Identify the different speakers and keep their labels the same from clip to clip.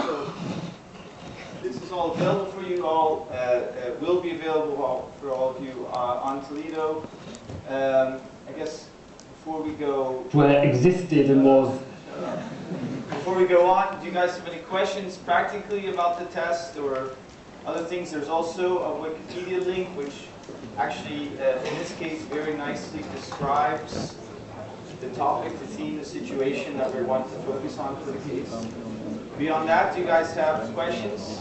Speaker 1: So this is all available for you all, will be available for all of you on Toledo. I guess before we go...
Speaker 2: Well, it existed and was...
Speaker 1: Before we go on, do you guys have any questions practically about the test or other things? There's also a Wikipedia link which actually, in this case, very nicely describes the topic, the theme, the situation that we want to focus on for the case. Beyond that, do you guys have questions?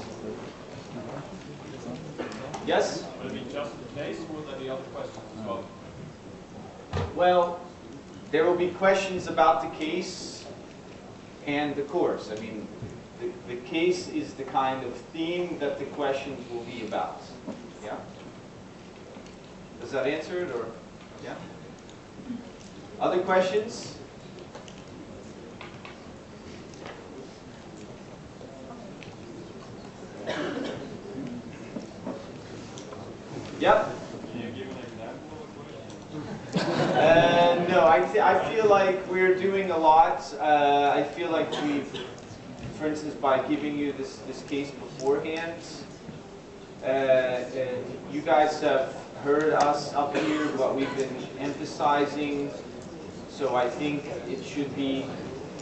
Speaker 1: Yes?
Speaker 3: Will it be just the case, or will there be other questions as well?
Speaker 1: Well, there will be questions about the case and the course. I mean, the case is the kind of theme that the questions will be about. Yeah? Does that answer it, or? Yeah? Other questions? Yep.
Speaker 3: Can you give an example of a question?
Speaker 1: No, I feel like we're doing a lot. I feel like we've, for instance, by giving you this case beforehand, you guys have heard us up here, what we've been emphasizing. So I think it should be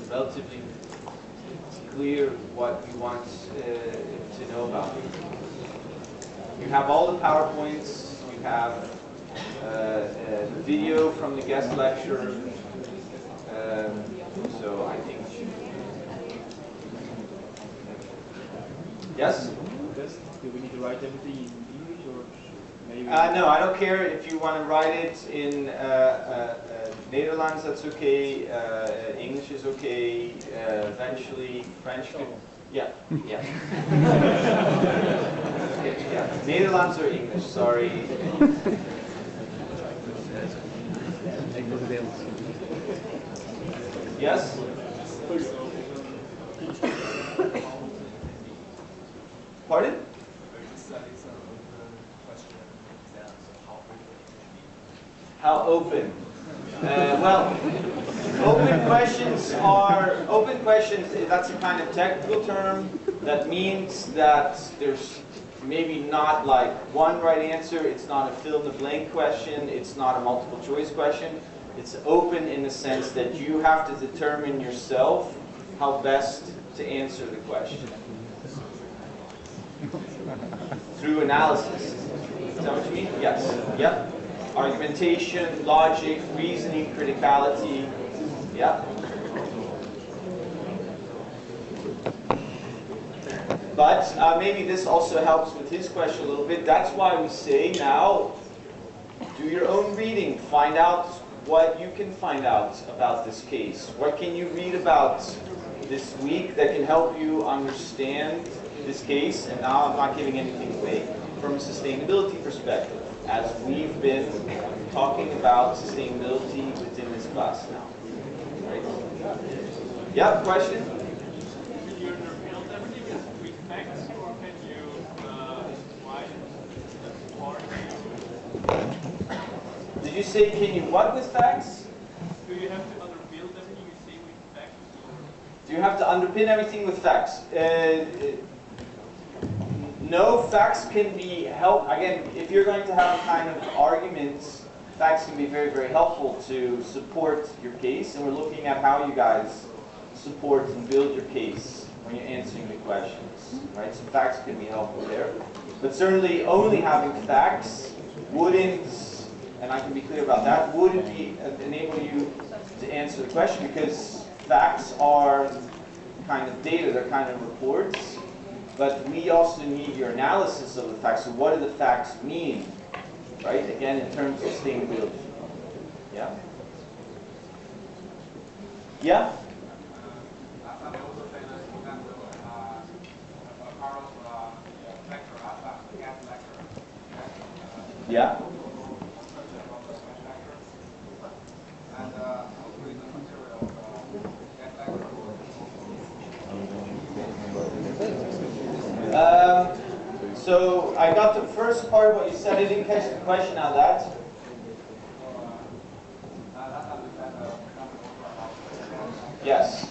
Speaker 1: relatively clear what you want to know about it. You have all the PowerPoints, you have the video from the guest lecture, so I think it should be. Yes?
Speaker 4: Do we need to write everything in English or maybe?
Speaker 1: No, I don't care if you want to write it in Netherlands, that's okay, English is okay, eventually French. Yeah, yeah. Okay, yeah. Netherlands or English, sorry. Yes? Pardon? How open? Well, open questions, that's a kind of technical term that means that there's maybe not like one right answer, it's not a fill-in-the-blank question, it's not a multiple choice question. It's open in the sense that you have to determine yourself how best to answer the question. Through analysis. Is that what you mean? Yes. Yep. Argumentation, logic, reasoning, criticality. Yeah. But maybe this also helps with his question a little bit. That's why we say now, do your own reading. Find out what you can find out about this case. What can you read about this week that can help you understand this case? And now I'm not giving anything away. From a sustainability perspective, as we've been talking about sustainability within this class now. Right? Yeah, question?
Speaker 3: Can you build everything with facts, or can you widen the part?
Speaker 1: Did you say can you what with facts?
Speaker 3: Do you have to underbuild everything you say with facts? Or?
Speaker 1: Do you have to underpin everything with facts? No, facts can be helpful. Again, if you're going to have a kind of argument, facts can be very, very helpful to support your case. And we're looking at how you guys support and build your case when you're answering the questions. Right? So facts can be helpful there. But certainly only having facts wouldn't, and I can be clear about that, wouldn't enable you to answer the question, because facts are kind of data, they're kind of reports. But we also need your analysis of the facts. So what do the facts mean? Right? Again, in terms of sustainability. Yeah? Yeah? Yeah? So I got the first part of what you said. I didn't catch the question on that. Yes.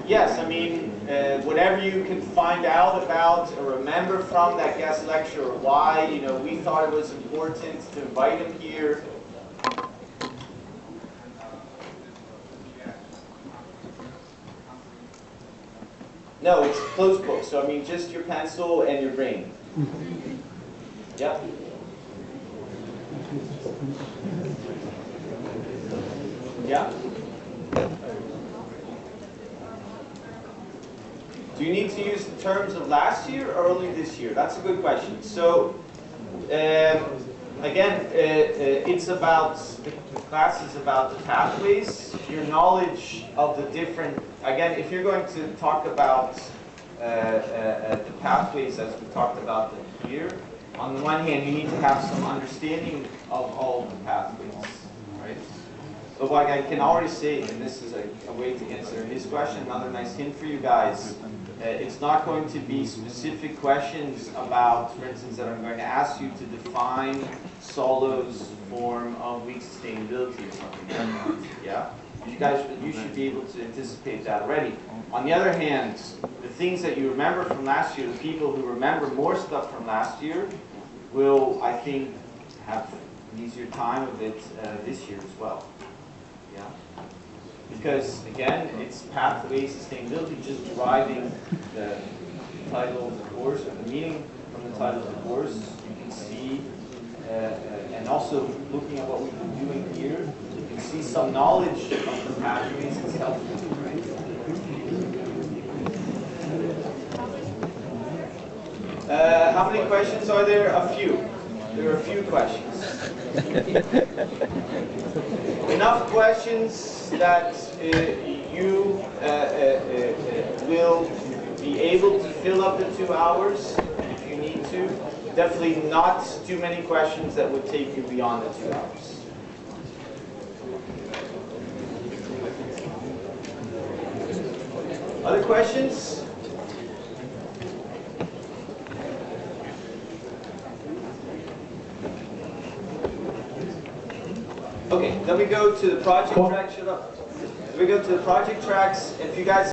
Speaker 1: Yes, I mean, whatever you can find out about or remember from that guest lecture, or why, you know, we thought it was important to invite him here. No, it's closed book, so I mean just your pencil and your brain. Yep. Yeah? Do you need to use the terms of last year or early this year? That's a good question. So, again, it's about, the class is about the pathways, your knowledge of the different, again, if you're going to talk about the pathways as we talked about them here, on the one hand, you need to have some understanding of all the pathways, right? But what I can already say, and this is a way to answer his question, another nice hint for you guys, it's not going to be specific questions about, for instance, that I'm going to ask you to define Solo's form of weak sustainability or something like that. Yeah? You should be able to anticipate that already. On the other hand, the things that you remember from last year, the people who remember more stuff from last year will, I think, have an easier time of it this year as well. Yeah? Because, again, it's pathway sustainability, just deriving the title of the course, or the meaning from the title of the course. You can see, and also looking at what we've been doing here, you can see some knowledge of the pathways is helpful, right? How many questions are there? A few. There are a few questions. Enough questions that you will be able to fill up the 2 hours if you need to. Definitely not too many questions that would take you beyond the 2 hours. Other questions? Okay, then we go to the project track. Shut up. We go to the project tracks. If you guys